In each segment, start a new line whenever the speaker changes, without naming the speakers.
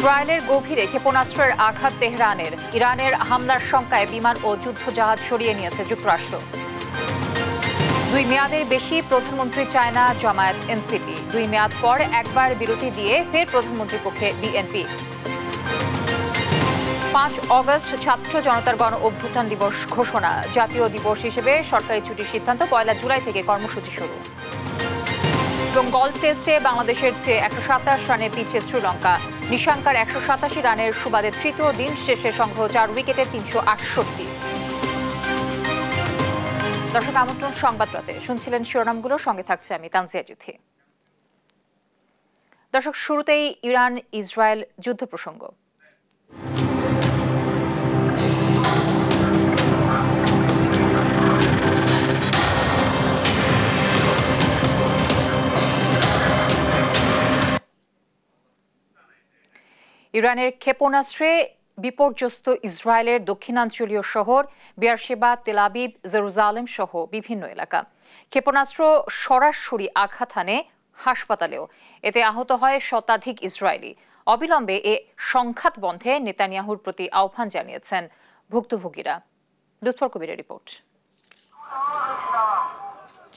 ইসরায়েলের গভীরে ক্ষেপণাস্ত্রের আঘাত তেহরানের। ইরানের হামলার শঙ্কায় বিমান ও যুদ্ধজাহাজ সরিয়ে নিয়েছে যুক্তরাষ্ট্র। 2 মেয়াদের বেশি প্রধানমন্ত্রী চায় না জামায়াত এনসিপি। 2 মেয়াদ পর একবার বিরতি দিয়ে ফের প্রধানমন্ত্রীর পক্ষে বিএনপি। 5 অগস্ট ছাত্র জনতার গণ অভ্যুত্থান দিবস ঘোষণা। জাতীয় দিবস হিসেবে সরকারি ছুটির সিদ্ধান্ত। 1 জুলাই থেকে কর্মসূচি শুরু। এবং গলফ টেস্টে বাংলাদেশের চেয়ে 127 রানে পিছিয়ে শ্রীলঙ্কা। নিশাঙ্কার 187 রানের সুবাদে তৃতীয় দিন শেষে সংগ্রহ 4 উইকেটে 368। দর্শক, আমন্ত্রণ সংবাদরাতে শুনছিলেন শিরোনামগুলো, সঙ্গে থাকছে আমি তানজিয়া জুথি। দর্শক, শুরুতেই ইরান ইসরায়েল যুদ্ধ প্রসঙ্গ। ইরানের ক্ষেপণাস্ত্রে বিপর্যস্ত ইসরায়েলের দক্ষিণাঞ্চলীয় শহর বেয়ারশেবা, তেল আবিব, জেরুজালেম সহ বিভিন্ন এলাকা। ক্ষেপণাস্ত্র সরাসরি আঘাত হানে হাসপাতালেও। এতে আহত হয় শতাধিক ইসরায়েলি। অবিলম্বে এ সংঘাত বন্ধে নেতানিয়াহুর প্রতি আহ্বান জানিয়েছেন ভুক্তভোগীরা। লুৎফর কবিরের রিপোর্ট।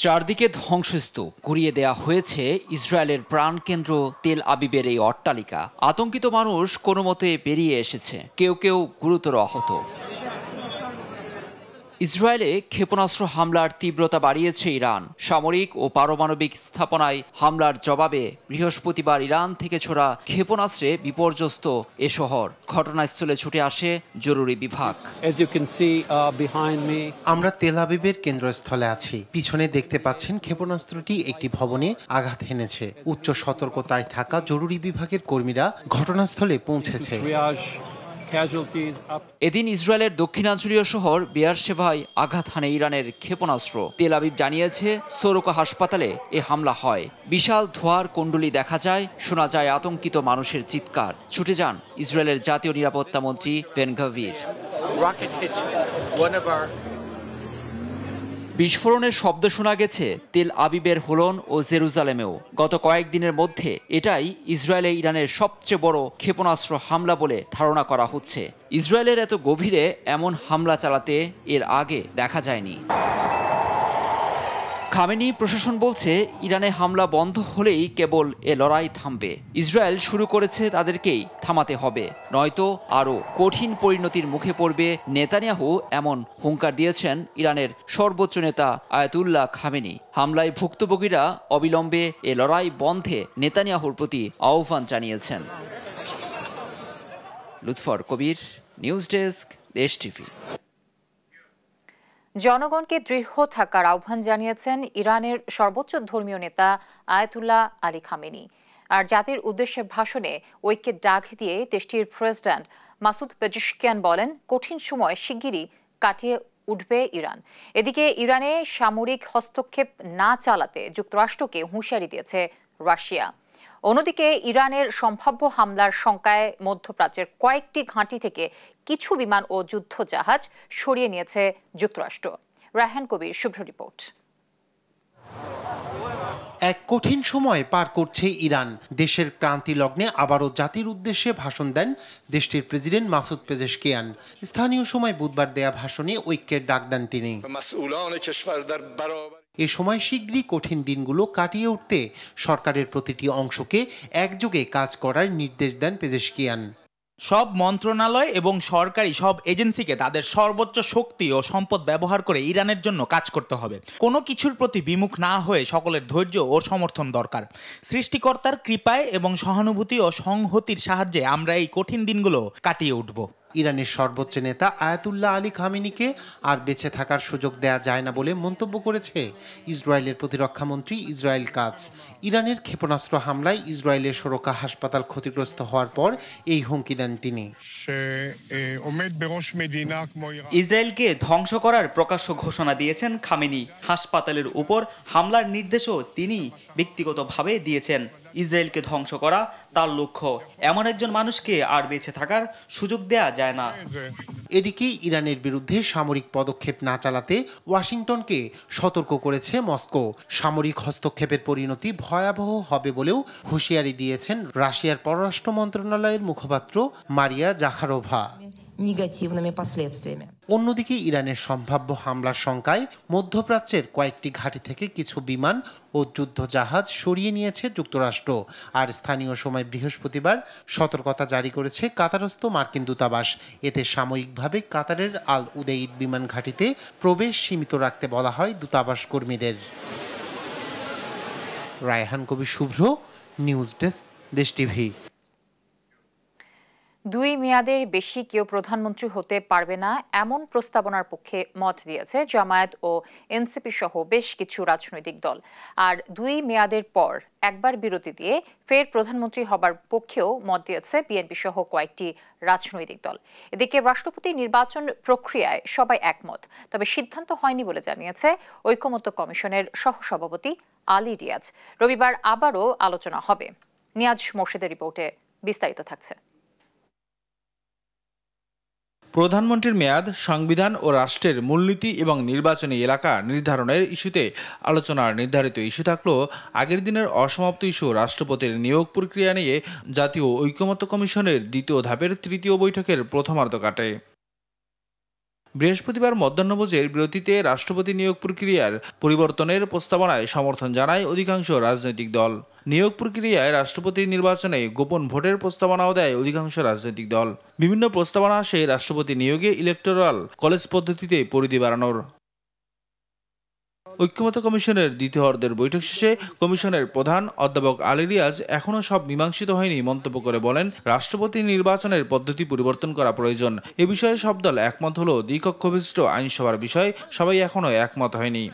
চারদিকে ধ্বংসস্তূপ গুড়িয়ে দেয়া হয়েছে ইসরায়েলের প্রাণকেন্দ্র তেল আবিবের এই অট্টালিকা। আতঙ্কিত মানুষ কোনো মতে বেরিয়ে এসেছে, কেউ কেউ গুরুতর আহত। ইসরায়েলে ক্ষেপণাস্ত্র হামলার তীব্রতা বাড়িয়েছে ইরান। সামরিক ও পারমাণবিক স্থাপনায় হামলার জবাবে বৃহস্পতিবার ইরান থেকে ছোড়া ক্ষেপণাস্ত্রে বিপর্যস্ত এ শহর। ঘটনাস্থলে ছুটে আসে জরুরি বিভাগ।
আমরা তেল আবিবের কেন্দ্রস্থলে আছি। পিছনে দেখতে পাচ্ছেন ক্ষেপণাস্ত্রটি একটি ভবনে আঘাত হেনেছে। উচ্চ সতর্কতায় থাকা জরুরি বিভাগের কর্মীরা ঘটনাস্থলে পৌঁছেছে।
এদিন ইসরায়েলের দক্ষিণাঞ্চলীয় শহর বেয়ারশেভায় আঘাত হানে ইরানের ক্ষেপণাস্ত্র। তেল আবিব জানিয়েছে সোরোকা হাসপাতালে এ হামলা হয়। বিশাল ধোঁয়ার কুণ্ডলী দেখা যায়, শোনা যায় আতঙ্কিত মানুষের চিৎকার। ছুটে যান ইসরায়েলের জাতীয় নিরাপত্তা মন্ত্রী বেন গাভির। বিস্ফোরণের শব্দ শোনা গেছে তেল আবিবের হোলন ও জেরুজালেমেও। গত কয়েকদিনের মধ্যে এটাই ইসরায়েলে ইরানের সবচেয়ে বড় ক্ষেপণাস্ত্র হামলা বলে ধারণা করা হচ্ছে। ইসরায়েলের এত গভীরে এমন হামলা চালাতে এর আগে দেখা যায়নি। খামেনি প্রশাসন বলছে ইরানে হামলা বন্ধ হলেই কেবল এ লড়াই থামবে। ইসরায়েল শুরু করেছে, তাদেরকেই থামাতে হবে, নয়তো আরও কঠিন পরিণতির মুখে পড়বে নেতানিয়াহু, এমন হুঙ্কার দিয়েছেন ইরানের সর্বোচ্চ নেতা আয়াতুল্লাহ খামেনি। হামলায় ভুক্তভোগীরা অবিলম্বে এ লড়াই বন্ধে নেতানিয়াহুর প্রতি আহ্বান জানিয়েছেন। লুৎফর কবির, নিউজ ডেস্ক, দেশ টিভি।
জনগণকে দৃঢ় থাকার আহ্বান জানিয়েছেন ইরানের সর্বোচ্চ ধর্মীয় নেতা আয়াতুল্লাহ আলী খামেনি। আর জাতির উদ্দেশ্যে ভাষণে ঐক্যের ডাক দিয়ে দেশটির প্রেসিডেন্ট মাসুদ পেজেশকিয়ান বলেন, কঠিন সময় শিগগিরই কাটিয়ে উঠবে ইরান। এদিকে ইরানে সামরিক হস্তক্ষেপ না চালাতে যুক্তরাষ্ট্রকে হুঁশিয়ারি দিয়েছে রাশিয়া। অন্যদিকে ইরানের সম্ভাব্য হামলার শঙ্কায় মধ্যপ্রাচ্যের কয়েকটি ঘাঁটি থেকে কিছু বিমান ও যুদ্ধজাহাজ সরিয়ে নিয়েছে যুক্তরাষ্ট্র। রায়হান কবির, শুভ্র রিপোর্ট।
এক কঠিন সময় পার করছে ইরান। দেশের ক্রান্তি লগ্নে আবারও জাতির উদ্দেশ্যে ভাষণ দেন দেশটির প্রেসিডেন্ট মাসুদ পেজেশকিয়ান। স্থানীয় সময় বুধবার দেয়া ভাষণে ঐক্যের ডাক দেন তিনি। এ সময় শীঘ্রই কঠিন দিনগুলো কাটিয়ে উঠতে সরকারের প্রতিটি অংশকে একযোগে কাজ করার নির্দেশ দেন পেজেশকিয়ান।
সব মন্ত্রণালয় এবং সরকারি সব এজেন্সিকে তাদের সর্বোচ্চ শক্তি ও সম্পদ ব্যবহার করে ইরানের জন্য কাজ করতে হবে। কোনো কিছুর প্রতি বিমুখ না হয়ে সকলের ধৈর্য ও সমর্থন দরকার। সৃষ্টিকর্তার কৃপায় এবং সহানুভূতি ও সংহতির সাহায্যে আমরা এই কঠিন দিনগুলো কাটিয়ে উঠব।
ইরানের সর্বোচ্চ নেতা আয়াতুল্লাহ আলী খামেনিকে আর বেঁচে থাকার সুযোগ দেয়া যায় না বলে মন্তব্য করেছে ইসরায়েলের প্রতিরক্ষা মন্ত্রী ইসরায়েল কাটজ। ইরানের ক্ষেপণাস্ত্র হামলায় ইসরায়েলের সোরোকা হাসপাতাল ক্ষতিগ্রস্ত হওয়ার পর এই হুমকি দেন তিনি।
ইসরায়েলকে ধ্বংস করার প্রকাশ্য ঘোষণা দিয়েছেন খামেনি। হাসপাতালের উপর হামলার নির্দেশও তিনি ব্যক্তিগতভাবে দিয়েছেন। ইসরায়েলকে ধ্বংস করা তার লক্ষ্য। এমন একজন মানুষকে আর বেঁচে থাকার সুযোগ দেয়া যায় না।
এদিকে ইরানের বিরুদ্ধে সামরিক পদক্ষেপ না চালাতে ওয়াশিংটনকে সতর্ক করেছে মস্কো। সামরিক হস্তক্ষেপের পরিণতি ভয়াবহ হবে বলেও হুঁশিয়ারি দিয়েছেন রাশিয়ার পররাষ্ট্র মন্ত্রণালয়ের মুখপাত্র মারিয়া জাখারোভা। অন্যদিকে ইরানের সম্ভাব্য হামলার শঙ্কায় মধ্যপ্রাচ্যের কয়েকটি ঘাঁটি থেকে কিছু বিমান ও যুদ্ধজাহাজ সরিয়ে নিয়েছে যুক্তরাষ্ট্র। আর স্থানীয় সময় বৃহস্পতিবার সতর্কতা জারি করেছে কাতারস্থ মার্কিন দূতাবাস। এতে সাময়িকভাবে কাতারের আল উদেইদ বিমান ঘাঁটিতে প্রবেশ সীমিত রাখতে বলা হয় দূতাবাস কর্মীদের। রায়হান কবির শুভ্র, নিউজ ডেস্ক, দেশ টিভি।
2 মেয়াদের বেশি কেউ প্রধানমন্ত্রী হতে পারবে না এমন প্রস্তাবনার পক্ষে মত দিয়েছে জামায়াত ও এনসিপি সহ বেশ কিছু রাজনৈতিক দল। আর 2 মেয়াদের পর একবার বিরতি দিয়ে ফের প্রধানমন্ত্রী হবার পক্ষেও মত দিয়েছে বিএনপি সহ কয়েকটি রাজনৈতিক দল। এদিকে রাষ্ট্রপতি নির্বাচন প্রক্রিয়ায় সবাই একমত, তবে সিদ্ধান্ত হয়নি বলে জানিয়েছে ঐকমত্য কমিশনের সহসভাপতি আলী রিয়াজ। রবিবার আবারও আলোচনা হবে। নিয়াজ মোর্শেদের রিপোর্টে বিস্তারিত থাকছে।
প্রধানমন্ত্রীর মেয়াদ, সংবিধান ও রাষ্ট্রের মূলনীতি এবং নির্বাচনী এলাকা নির্ধারণের ইস্যুতে আলোচনার নির্ধারিত ইস্যু থাকলেও আগের দিনের অসমাপ্ত ইস্যু রাষ্ট্রপতির নিয়োগ প্রক্রিয়া নিয়ে জাতীয় ঐকমত্য কমিশনের দ্বিতীয় ধাপের তৃতীয় বৈঠকের প্রথমার্ধ কাটে। বৃহস্পতিবার মধ্যাহ্নভোজের বিরতিতে রাষ্ট্রপতি নিয়োগ প্রক্রিয়ার পরিবর্তনের প্রস্তাবনায় সমর্থন জানায় অধিকাংশ রাজনৈতিক দল। নিয়োগ প্রক্রিয়ায় রাষ্ট্রপতি নির্বাচনে গোপন ভোটের প্রস্তাবনাও দেয় অধিকাংশ রাজনৈতিক দল। বিভিন্ন প্রস্তাবনা আসে রাষ্ট্রপতি নিয়োগে ইলেকটোরাল কলেজ পদ্ধতিতে পরিধি বাড়ানোর। ঐকমত্য কমিশনের দ্বিতীয়ার্ধের বৈঠক শেষে কমিশনের প্রধান অধ্যাপক আলী রিয়াজ এখনও সব মীমাংসিত হয়নি মন্তব্য করে বলেন, রাষ্ট্রপতি নির্বাচনের পদ্ধতি পরিবর্তন করা প্রয়োজন। এ বিষয়ে সব দল একমত হলেও দ্বিকক্ষ বিশিষ্ট আইনসভার বিষয়ে সবাই এখনও একমত হয়নি।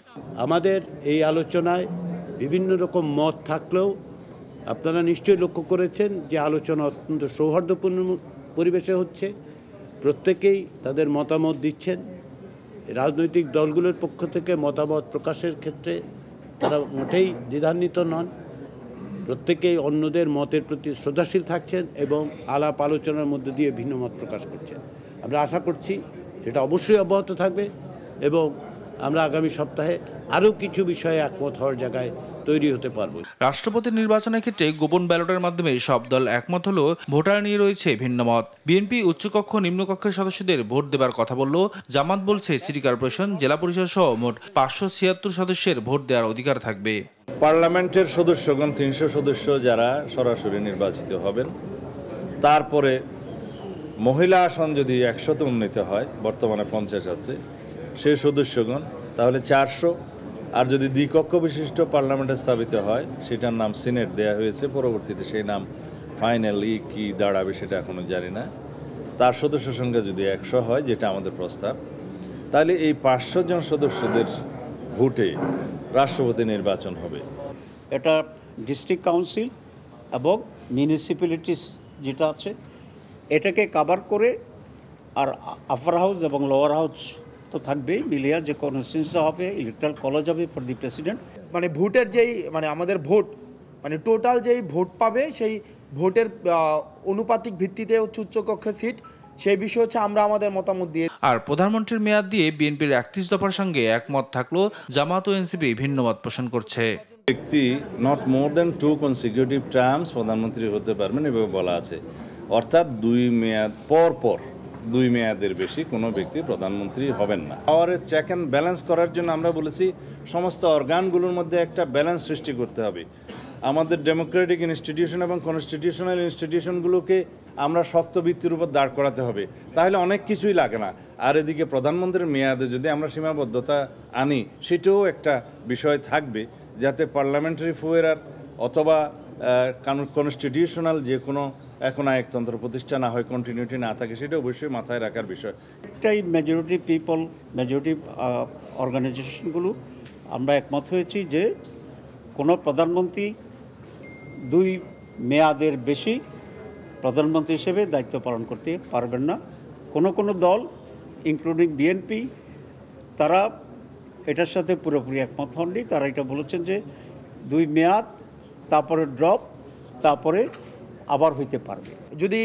আমাদের এই আলোচনায় বিভিন্ন রকম মত থাকলেও আপনারা নিশ্চয়ই লক্ষ্য করেছেন যে আলোচনা অত্যন্ত সৌহার্দ্যপূর্ণ পরিবেশে হচ্ছে। প্রত্যেকেই তাদের মতামত দিচ্ছেন। রাজনৈতিক দলগুলোর পক্ষ থেকে মতামত প্রকাশের ক্ষেত্রে তারা মোটেই দ্বিধান্বিত নন। প্রত্যেকেই অন্যদের মতের প্রতি শ্রদ্ধাশীল থাকছেন এবং আলাপ আলোচনার মধ্যে দিয়ে ভিন্ন মত প্রকাশ করছেন। আমরা আশা করছি সেটা অবশ্যই অব্যাহত থাকবে এবং আমরা আগামী সপ্তাহে আরও কিছু বিষয়ে একমত হওয়ার জায়গায় তৈরি হতে পারব।
রাষ্ট্রপতি নির্বাচনের ক্ষেত্রে গোপন ব্যালটের মাধ্যমে সব দল একমত হলেও ভোটার নিয়ে রয়েছে ভিন্ন মত। বিএনপি উচ্চকক্ষ নিম্নকক্ষের সদস্যদের ভোট দেবার কথা বললেও জামাত বলছে সিটি কর্পোরেশন, জেলা পরিষদ সহ মোট 576 সদস্যের ভোট দেওয়ার অধিকার থাকবে।
পার্লামেন্টের সদস্যগণ 300 সদস্য যারা সরাসরি নির্বাচিত হবেন, তারপরে মহিলা আসন যদি 100তে উন্নীত হয়, বর্তমানে 50 আছে, সেই সদস্যগণ তাহলে 400। আর যদি দ্বিকক্ষ বিশিষ্ট পার্লামেন্টে স্থাপিত হয়, সেটার নাম সিনেট দেয়া হয়েছে। পরবর্তীতে সেই নাম ফাইনালি কি দাঁড়াবে সেটা এখনো জানি না। তার সদস্য সংখ্যা যদি 100 হয়, যেটা আমাদের প্রস্তাব, তাহলে এই 500 জন সদস্যদের ভোটে রাষ্ট্রপতি নির্বাচন হবে।
এটা ডিস্ট্রিক্ট কাউন্সিল এবং মিউনিসিপ্যালিটিস যেটা আছে এটাকে কভার করে, আর আপার হাউস এবং লোয়ার হাউস তো থাকবেই, মিলিয়া যে কনস্টিটিউয়েন্সি হবে, ইলেকট্রাল কলেজ হবে ফর দি প্রেসিডেন্ট।
মানে ভোটের যেই আমাদের ভোট টোটাল যেই ভোট পাবে সেই ভোটের অনুপাতিক ভিত্তিতে উচ্চকক্ষের সিট, সেই বিষয় হচ্ছে আমরা আমাদের মতামত দিয়ে।
আর প্রধানমন্ত্রীর মেয়াদ দিয়ে বিএনপির 31 দফার সঙ্গে একমত থাকলেও জামাত ও এনসিপি ভিন্ন মত পোষণ করছে।
ব্যক্তি not more than 2 consecutive terms প্রধানমন্ত্রী হতে পারবেন এভাবে বলা আছে। অর্থাৎ 2 মেয়াদ পর পর 2 মেয়াদের বেশি কোনো ব্যক্তি প্রধানমন্ত্রী হবেন না। পাওয়ারের চেক অ্যান্ড ব্যালেন্স করার জন্য আমরা বলেছি সমস্ত অর্গানগুলোর মধ্যে একটা ব্যালেন্স সৃষ্টি করতে হবে। আমাদের ডেমোক্রেটিক ইনস্টিটিউশন এবং কনস্টিটিউশনাল ইনস্টিটিউশনগুলোকে আমরা শক্ত ভিত্তির উপর দাঁড় করাতে হবে, তাহলে অনেক কিছুই লাগে না। আর এদিকে প্রধানমন্ত্রীর মেয়াদে যদি আমরা সীমাবদ্ধতা আনি, সেটাও একটা বিষয় থাকবে, যাতে পার্লামেন্টারি ফুয়েরার অথবা কনস্টিটিউশনাল যে কোনো এখন একতন্ত্র প্রতিষ্ঠা না হয়, কন্টিনিউটি না থাকে, সেটা অবশ্যই মাথায় রাখার বিষয়।
একটাই মেজরিটি পিপল, মেজরিটি অর্গানাইজেশনগুলো আমরা একমত হয়েছি যে কোনো প্রধানমন্ত্রী 2 মেয়াদের বেশি প্রধানমন্ত্রী হিসেবে দায়িত্ব পালন করতে পারবেন না। কোনো দল ইনক্লুডিং বিএনপি তারা এটার সাথে পুরোপুরি একমত হননি। তারা এটা বলেছেন যে 2 মেয়াদ তারপরে ড্রপ, তারপরে আবার হইতে পারবে।
যদি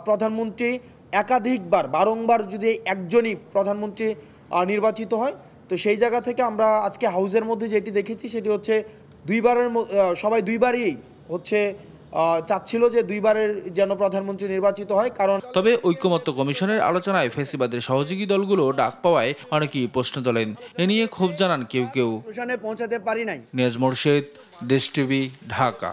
প্রধানমন্ত্রী একাধিকবার বারংবার যদি একজনই প্রধানমন্ত্রী নির্বাচিত হয়, তো সেই জায়গা থেকে আমরা আজকে হাউসের মধ্যে যেটি দেখেছি সেটি হচ্ছে সবাই দুইবারই হচ্ছে চাচ্ছিল যে দুইবারের যেন প্রধানমন্ত্রী নির্বাচিত হয়। কারণ
তবে ঐকমত্য কমিশনের আলোচনায় ফ্যাসিবাদের সহযোগী দলগুলো ডাক পাওয়ায় অনেকেই প্রশ্ন তোলেন। এ নিয়ে ক্ষোভ জানান কেউ কেউ।
পৌঁছাতে পারি নাই।
নিয়াজ মোরশেদ, দেশ টিভি, ঢাকা।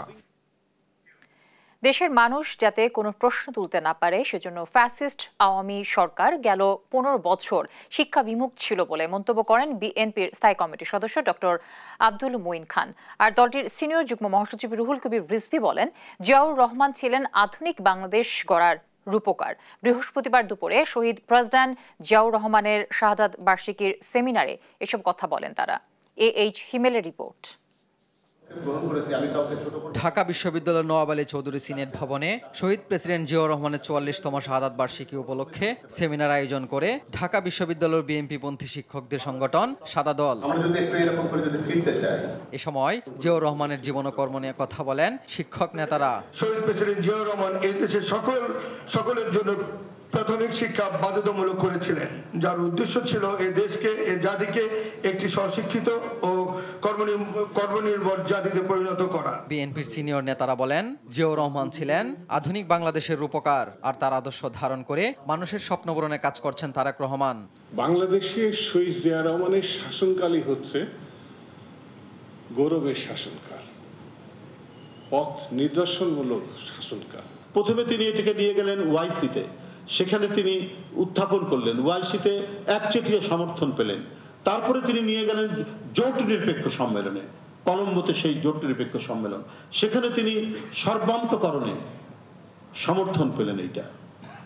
দেশের মানুষ যাতে কোনো প্রশ্ন তুলতে না পারে সেজন্য ফ্যাসিস্ট আওয়ামী সরকার গেল 15 বছর শিক্ষা বিমুখ ছিল বলে মন্তব্য করেন বিএনপির স্থায়ী কমিটির সদস্য ডক্টর আব্দুল মুইন খান। আর দলটির সিনিয়র যুগ্ম মহাসচিব রুহুল কবির রিজভী বলেন, জিয়াউর রহমান ছিলেন আধুনিক বাংলাদেশ গড়ার রূপকার। বৃহস্পতিবার দুপুরে শহীদ প্রেসিডেন্ট জিয়াউর রহমানের শাহাদাত বার্ষিকীর সেমিনারে এসব কথা বলেন তারা। AH হিমেলের report.
ঢাকা বিশ্ববিদ্যালয়ের নওয়াব আলী চৌধুরী সিনেট ভবনে শহীদ প্রেসিডেন্ট জিয়াউর রহমানের 44তম শাহাদাত বার্ষিকী উপলক্ষে সেমিনার আয়োজন করে ঢাকা বিশ্ববিদ্যালয়ের বিএনপিপন্থী শিক্ষকদের সংগঠন সাদা দল। এ সময় জিয়াউর রহমানের জীবন ও কর্ম নিয়ে কথা বলেন শিক্ষক নেতারা।
শহীদ প্রেসিডেন্ট জিয়াউর রহমান এই দেশের সকলের জন্য প্রাথমিক শিক্ষা বাধ্যতামূলক করেছিলেন, যার উদ্দেশ্য ছিল এই দেশকে, এই জাতিকে একটি স্বশিক্ষিত ও কর্মনির্ভর জাতিতে পরিণত করা।
বিএনপির সিনিয়র নেতারা বলেন, জিয়াউর রহমান ছিলেন আধুনিক বাংলাদেশের রূপকার, আর তার আদর্শ ধারণ করে মানুষের স্বপ্ন পূরণে কাজ করছেন তারেক রহমান।
বাংলাদেশের শহীদ জিয়া রহমানের শাসনকালই হচ্ছে গৌরবের শাসনকাল, পথ নিদর্শনমূলক শাসনকাল।
প্রথমে তিনি এটাকে নিয়ে গেলেন ওয়াইসিতে, সেখানে তিনি উত্থাপন করলেন, ওয়াইসিতে একচেটিয়া সমর্থন পেলেন। তারপরে তিনি নিয়ে গেলেন জোট নিরপেক্ষ সম্মেলনে, কলম্বোতে সেই জোট নিরপেক্ষ সম্মেলন, সেখানে তিনি সর্বান্তকরণে সমর্থন পেলেন এইটা।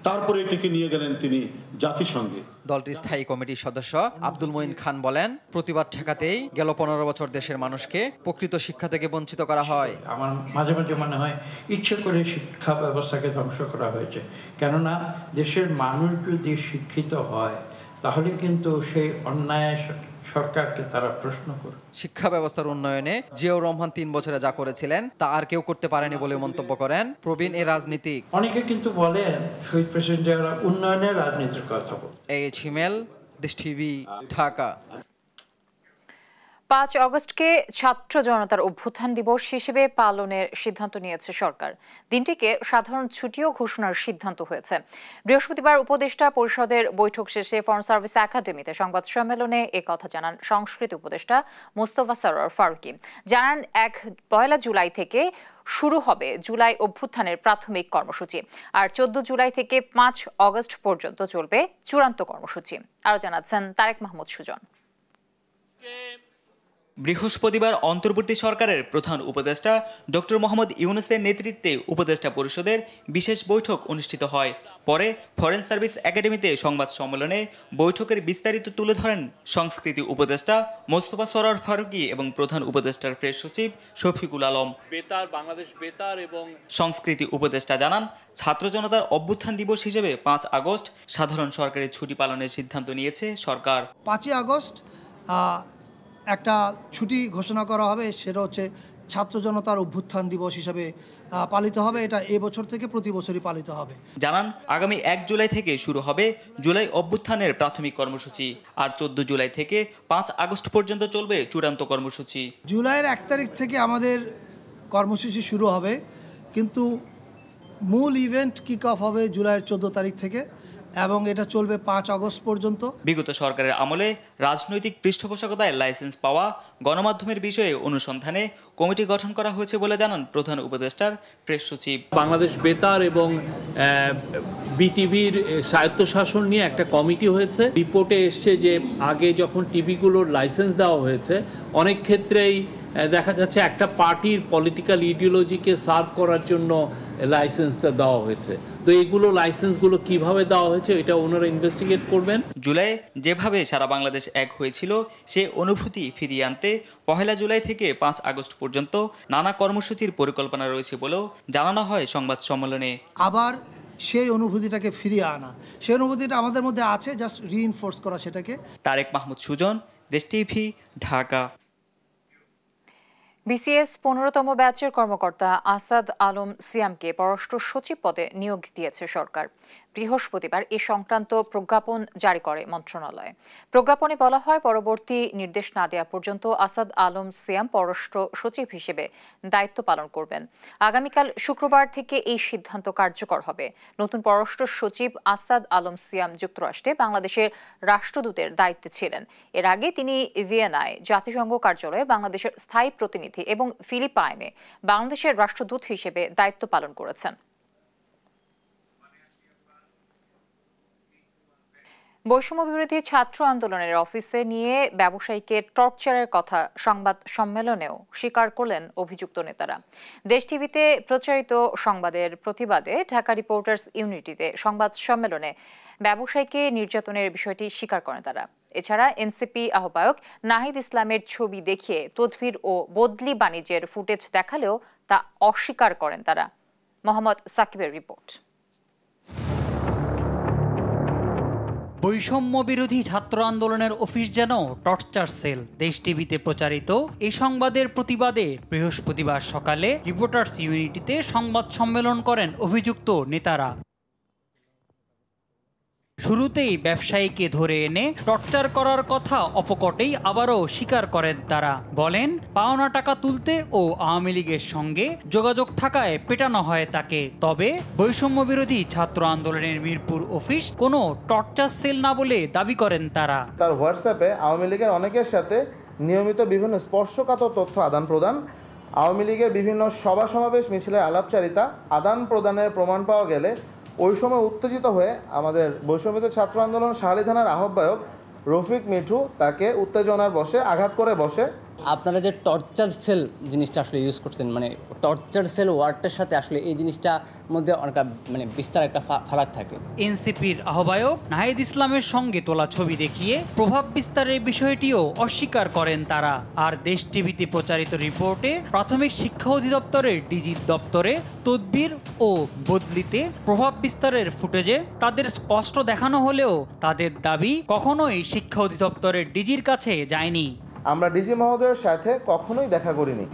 তারপরে এটাকে নিয়ে গেলেন তিনি জাতিসংঘে।
দলটির স্থায়ী কমিটির সদস্য আব্দুল মুইন খান বলেন, প্রতিবাদ ঠেকাতেই গেল 15 বছর দেশের মানুষকে প্রকৃত শিক্ষা থেকে বঞ্চিত করা হয়।
আমার মাঝে মাঝে মনে হয় ইচ্ছে করে শিক্ষা ব্যবস্থাকে ধ্বংস করা হয়েছে, কেননা দেশের মানুষ যদি শিক্ষিত হয় তাহলে কিন্তু সেই অন্যায় সরকারকে তারা প্রশ্ন করে।
শিক্ষা ব্যবস্থার উন্নয়নে জিয়াউর রহমান 3 বছরে যা করেছিলেন তা আর কেউ করতে পারেনি বলে মন্তব্য করেন প্রবীণ এই রাজনীতিক।
অনেকে কিন্তু বলেন শহীদ প্রেসিডেন্ট জিয়াউর উন্নয়নের রাজনীতির কথা বলেন।
AH হিমেল, দেশ টিভি, ঢাকা।
5 অগস্টকে ছাত্র জনতার অভ্যুত্থান দিবস হিসেবে পালনের সিদ্ধান্ত নিয়েছে সরকার। দিনটিকে সাধারণ ছুটিও ঘোষণার সিদ্ধান্ত হয়েছে। বৃহস্পতিবার উপদেষ্টা পরিষদের বৈঠক শেষে ফরেন সার্ভিস একাডেমিতে সংবাদ সম্মেলনে কথা জানান সংস্কৃতি উপদেষ্টা মোস্তফা সরোয়ার ফারুকী। জানান 1 জুলাই থেকে শুরু হবে জুলাই অভ্যুত্থানের প্রাথমিক কর্মসূচি, আর 14 জুলাই থেকে 5 অগস্ট পর্যন্ত চলবে চূড়ান্ত কর্মসূচি। আরো জানাচ্ছেন তারেক মাহমুদ সুজন।
বৃহস্পতিবার অন্তর্বর্তী সরকারের প্রধান উপদেষ্টা ডক্টর মোহাম্মদ ইউনূসের নেতৃত্বে উপদেষ্টা পরিষদের বিশেষ বৈঠক অনুষ্ঠিত হয়। পরে ফরেন সার্ভিস একাডেমিতে সংবাদ সম্মেলনে বৈঠকের বিস্তারিত তুলে ধরেন সংস্কৃতি উপদেষ্টা মোস্তফা সরোয়ার ফারুকী এবং প্রধান উপদেষ্টার প্রেস সচিব শফিকুল আলম।
বাংলাদেশ বেতার এবং
সংস্কৃতি উপদেষ্টা জানান, ছাত্র জনতার অভ্যুত্থান দিবস হিসেবে 5 আগস্ট সাধারণ সরকারি ছুটি পালনের সিদ্ধান্ত নিয়েছে সরকার।
5 আগস্ট একটা ছুটি ঘোষণা করা হবে, সেটা হচ্ছে ছাত্র জনতার অভ্যুত্থান দিবস হিসেবে পালিত হবে। এটা এবছর থেকে প্রতি বছরই পালিত হবে।
জানান, আগামী 1 জুলাই থেকে শুরু হবে জুলাই অভ্যুত্থানের প্রাথমিক কর্মসূচি, আর 14 জুলাই থেকে 5 আগস্ট পর্যন্ত চলবে চূড়ান্ত কর্মসূচি।
জুলাইয়ের 1 তারিখ থেকে আমাদের কর্মসূচি শুরু হবে, কিন্তু মূল ইভেন্ট কিক অফ হবে জুলাইয়ের 14 তারিখ থেকে এবং এটা চলবে 5 আগস্ট পর্যন্ত।
বিগত সরকারের আমলে রাজনৈতিক পৃষ্ঠপোষকতায় লাইসেন্স পাওয়া গণমাধ্যমের বিষয়ে অনুসন্ধানে কমিটি গঠন করা হয়েছে বলে জানান প্রধান উপদেষ্টার প্রেস সচিব।
বাংলাদেশ বেতার এবং বিটিভির স্বায়ত্তশাসন নিয়ে একটা কমিটি হয়েছে। রিপোর্টে এসছে যে আগে যখন টিভিগুলোর লাইসেন্স দেওয়া হয়েছে, অনেক ক্ষেত্রেই দেখা যাচ্ছে একটা পার্টির পলিটিক্যাল ইডিওলজিকে সার্ভ করার জন্য লাইসেন্সটা দেওয়া হয়েছে। তো এইগুলো লাইসেন্সগুলো কিভাবে দেওয়া হয়েছে এটা ওনারা ইনভেস্টিগেট করবেন।
জুলাই যেভাবে সারা বাংলাদেশ এক হয়েছিল সে অনুভূতি ফিরিয়ে আনতে 1 জুলাই থেকে 5 আগস্ট পর্যন্ত নানা কর্মসূচির পরিকল্পনা রয়েছে বলেও জানানো হয় সংবাদ সম্মেলনে।
আবার সেই অনুভূতিটাকে ফিরিয়ে আনা, সেই অনুভূতিটা আমাদের মধ্যে আছে, জাস্ট রিইনফোর্স করা সেটাকে।
তারেক মাহমুদ সুজন, দেশ টিভি, ঢাকা।
বিসিএস 15তম ব্যাচের কর্মকর্তা আসাদ আলম সিয়ামকে পররাষ্ট্র সচিব পদে নিয়োগ দিয়েছে সরকার। বৃহস্পতিবার এ সংক্রান্ত প্রজ্ঞাপন জারি করে মন্ত্রণালয়। প্রজ্ঞাপনে বলা হয়, পরবর্তী নির্দেশ না দেওয়া পর্যন্ত আসাদ আলম সিয়াম পররাষ্ট্র সচিব হিসেবে দায়িত্ব পালন করবেন। আগামীকাল শুক্রবার থেকে এই সিদ্ধান্ত কার্যকর হবে। নতুন পররাষ্ট্র সচিব আসাদ আলম সিয়াম যুক্তরাষ্ট্রে বাংলাদেশের রাষ্ট্রদূতের দায়িত্বে ছিলেন। এর আগে তিনি ভিয়েনায় জাতিসংঘ কার্যালয়ে বাংলাদেশের স্থায়ী প্রতিনিধি এবং ফিলিপাইনে বাংলাদেশের রাষ্ট্রদূত হিসেবে দায়িত্ব পালন করেছেন। বৈষম্য বিরোধী ছাত্র আন্দোলনের অফিসে নিয়ে ব্যবসায়ীকে টর্চারের কথা সংবাদ সম্মেলনেও স্বীকার করলেন অভিযুক্ত নেতারা। দেশ টিভিতে প্রচারিত সংবাদের প্রতিবাদে ঢাকা রিপোর্টার্স ইউনিটিতে সংবাদ সম্মেলনে ব্যবসায়ীকে নির্যাতনের বিষয়টি স্বীকার করেন তারা। এছাড়া এনসিপি আহ্বায়ক নাহিদ ইসলামের ছবি দেখিয়ে তদবির ও বদলি বাণিজ্যের ফুটেজ দেখালেও তা অস্বীকার করেন তারা। মোহাম্মদ সাকিবের রিপোর্ট।
বৈষম্য বিরোধী ছাত্র আন্দোলনের অফিস যেন টর্চার সেল। দেশ টিভিতে প্রচারিত এই সংবাদের প্রতিবাদে বৃহস্পতিবার সকালে রিপোর্টার্স ইউনিটিতে সংবাদ সম্মেলন করেন অভিযুক্ত নেতারা। শুরুতেই ব্যবসায়ীকে ধরে এনে টর্চার করার কথা অপকটেই আবারও স্বীকার করেন তারা। বলেন, পাওনা টাকা তুলতে ও আওয়ামী লীগের সঙ্গে যোগাযোগ থাকায় পেটানো হয় তাকে। তবে বৈষম্য বিরোধী ছাত্র আন্দোলনের মিরপুর অফিস কোনো টর্চার সেল না বলে দাবি করেন তারা।
তার হোয়াটসঅ্যাপে আওয়ামী লীগের অনেকের সাথে নিয়মিত বিভিন্ন স্পর্শকাতর তথ্য আদান প্রদান, আওয়ামী লীগের বিভিন্ন সভা সমাবেশ মিছিলের আলাপচারিতা আদান প্রদানের প্রমাণ পাওয়া গেলে ওই সময় উত্তেজিত হয়ে আমাদের বৈষম্য ছাত্র আন্দোলন শাহালি থানার আহ্বায়ক রফিক মিঠু তাকে উত্তেজনার বশে আঘাত করে বসে।
আপনারা যে টর্চার সেল জিনিসটা আসলে ইউজ করছেন, মানে টর্চার সেল ওয়ার্ডটার সাথে আসলে এই জিনিসটা মধ্যে অনেক মানে বিস্তার একটা ফারাক থাকে।
এনসিপির আহ্বায়ক নাহিদ ইসলামের সঙ্গে তোলা ছবি দেখিয়ে প্রভাব বিস্তারের বিষয়টিও অস্বীকার করেন তারা। আর দেশ টিভিতে প্রচারিত রিপোর্টে প্রাথমিক শিক্ষা অধিদপ্তরের ডিজির দপ্তরে তদবির ও বদলিতে প্রভাব বিস্তারের ফুটেজে তাদের স্পষ্ট দেখানো হলেও তাদের দাবি কখনোই শিক্ষা অধিদপ্তরের ডিজির কাছে যায়নি।
আমরা ডিজি মহোদয়ের সাথে কখনোই দেখা করিনি,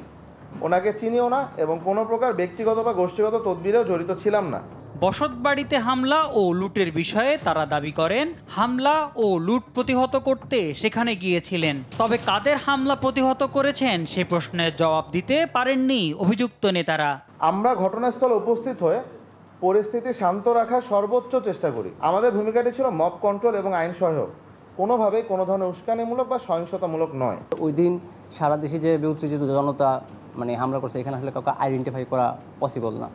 ওনাকে চিনিও না এবং কোনো প্রকার ব্যক্তিগত বা গোষ্ঠীগত তদবিরেও জড়িত ছিলাম না।
বসতবাড়িতে হামলা ও লুটের বিষয়ে তারা দাবি করেন, হামলা ও লুট প্রতিহত করতে সেখানে গিয়েছিলেন। তবে কাদের হামলা প্রতিহত করেছেন সে প্রশ্নের জবাব দিতে পারেননি অভিযুক্ত নেতারা।
আমরা ঘটনাস্থলে উপস্থিত হয়ে পরিস্থিতি শান্ত রাখার সর্বোচ্চ চেষ্টা করি। আমাদের ভূমিকাটি ছিল মব কন্ট্রোল এবং আইন সহায়ক, কোনোভাবেই কোনো ধরনের উস্কানিমূলক বা সহিংসতামূলক নয়।
ওই দিন সারা দেশে যে উত্তেজিত জনতা মানে হামলা করছে, এখানে আসলে কাউকে আইডেন্টিফাই করা পসিবল না।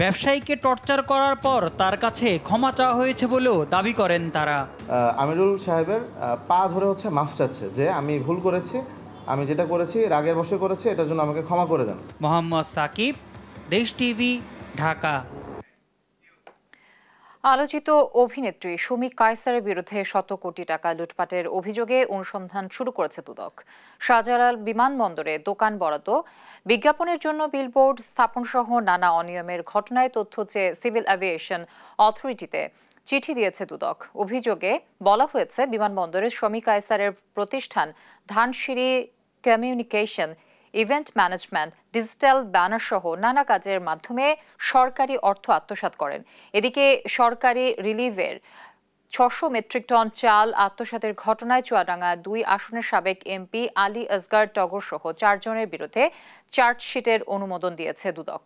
ব্যবসায়ীকে টর্চার করার পর তার কাছে ক্ষমা চাওয়া হয়েছে বলেও দাবি করেন তারা।
আমিরুল সাহেবের পা ধরে মাফ চাচ্ছে যে আমি ভুল করেছি, আমি যেটা করেছি রাগের বশে করেছি, এটার জন্য আমাকে ক্ষমা করে দেন।
মোহাম্মদ সাকিব, দেশ টিভি, ঢাকা।
আলোচিত অভিনেত্রী সুমি কায়সারের বিরুদ্ধে শত কোটি টাকা লুটপাটের অভিযোগে অনুসন্ধান শুরু করেছে দুদক। শাহজালাল বিমানবন্দরে দোকান বরাদ্দ, বিজ্ঞাপনের জন্য বিলবোর্ড স্থাপন সহ নানা অনিয়মের ঘটনায় তথ্য চেয়ে সিভিল অ্যাভিয়েশন অথরিটিতে চিঠি দিয়েছে দুদক। অভিযোগে বলা হয়েছে, বিমানবন্দরের সুমি কায়সারের প্রতিষ্ঠান Dhansiri communication, event management, digital banner সহ নানা কাজের মাধ্যমে সরকারি অর্থ আত্মসাৎ করেন। এদিকে সরকারি রিলিভের 600 মেট্রিক টন চাল আত্মসাতের ঘটনায় চুয়াডাঙ্গা 2 আসনের সাবেক এমপি আলী আসগার টগর সহ 4 জনের বিরুদ্ধে চার্জশিটের অনুমোদন দিয়েছে দুদক।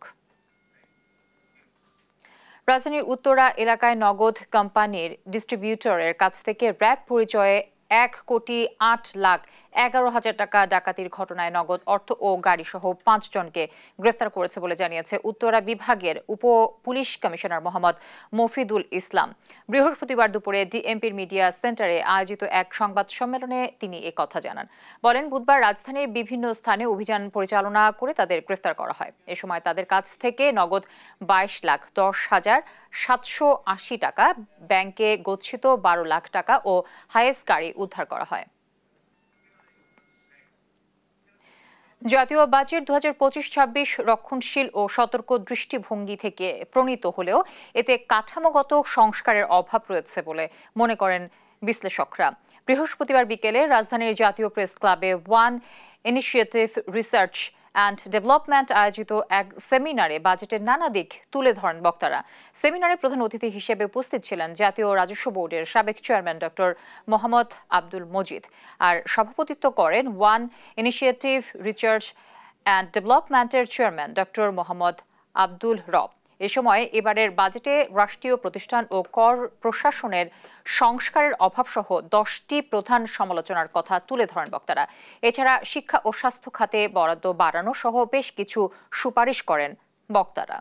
রাজধানীর উত্তরা এলাকায় নগদ কোম্পানির ডিস্ট্রিবিউটরের কাছ থেকে র্যাব পরিচয়ে 1,08,11,000 টাকা ডাকাতির ঘটনায় নগদ অর্থ ও গাড়িসহ 5 জনকে গ্রেফতার করেছে বলে জানিয়েছে উত্তরা বিভাগের উপ পুলিশ কমিশনার মোহাম্মদ মফিদুল ইসলাম। বৃহস্পতিবার দুপুরে ডিএমপির মিডিয়া সেন্টারে আয়োজিত এক সংবাদ সম্মেলনে তিনি এ কথা জানান। বলেন, বুধবার রাজধানীর বিভিন্ন স্থানে অভিযান পরিচালনা করে তাদের গ্রেফতার করা হয়। এ সময় তাদের কাছ থেকে নগদ 22,10,780 টাকা, ব্যাংকে গচ্ছিত 12 লাখ টাকা ও হায়েস গাড়ি উদ্ধার করা হয়। জাতীয় বাজেট 2025-26 রক্ষণশীল ও সতর্ক দৃষ্টিভঙ্গি থেকে প্রণীত হলেও এতে কাঠামোগত সংস্কারের অভাব রয়েছে বলে মনে করেন বিশ্লেষকরা। বৃহস্পতিবার বিকেলে রাজধানীর জাতীয় প্রেস ক্লাবে one initiative research and development আয়োজিত এক সেমিনারে বাজেটের নানা দিক তুলে ধরেন বক্তারা। সেমিনারে প্রধান অতিথি হিসেবে উপস্থিত ছিলেন জাতীয় রাজস্ব বোর্ডের সাবেক চেয়ারম্যান ডক্টর মোহাম্মদ আব্দুল মজিদ, আর সভাপতিত্ব করেন ওয়ান ইনিশিয়েটিভ রিসার্চ অ্যান্ড ডেভেলপমেন্টের চেয়ারম্যান ডক্টর মোহাম্মদ আব্দুল রব। এ সময় এবারের বাজেটে রাষ্ট্রীয় প্রতিষ্ঠান ও কর প্রশাসনের সংস্কারের অভাবসহ 10টি প্রধান সমালোচনার কথা তুলে ধরেন বক্তারা। এছাড়া শিক্ষা ও স্বাস্থ্য খাতে বরাদ্দ বাড়ানো সহ বেশ কিছু সুপারিশ করেন বক্তারা।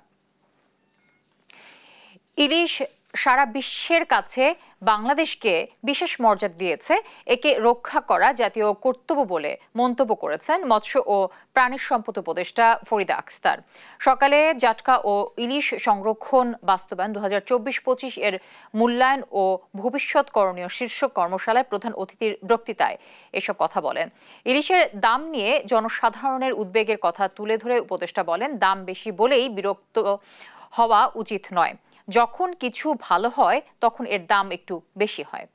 ইলিশ সারা বিশ্বের কাছে বাংলাদেশকে বিশেষ মর্যাদা দিয়েছে, একে রক্ষা করা জাতীয় কর্তব্য বলে মন্তব্য করেছেন মৎস্য ও প্রাণী সম্পদ উপদেষ্টা ফরিদা আক্তার। সকালে জাটকা ও ইলিশ সংরক্ষণ বাস্তবায়ন 2024-25 এর মূল্যায়ন ও ভবিষ্যৎ করণীয় শীর্ষক কর্মশালায় প্রধান অতিথির বক্তৃতায় এসব কথা বলেন। ইলিশের দাম নিয়ে জনসাধারণের উদ্বেগের কথা তুলে ধরে উপদেষ্টা বলেন, দাম বেশি বলেই বিরক্ত হওয়া উচিত নয়। যখন কিছু ভালো হয় তখন এর দাম একটু বেশি হয়।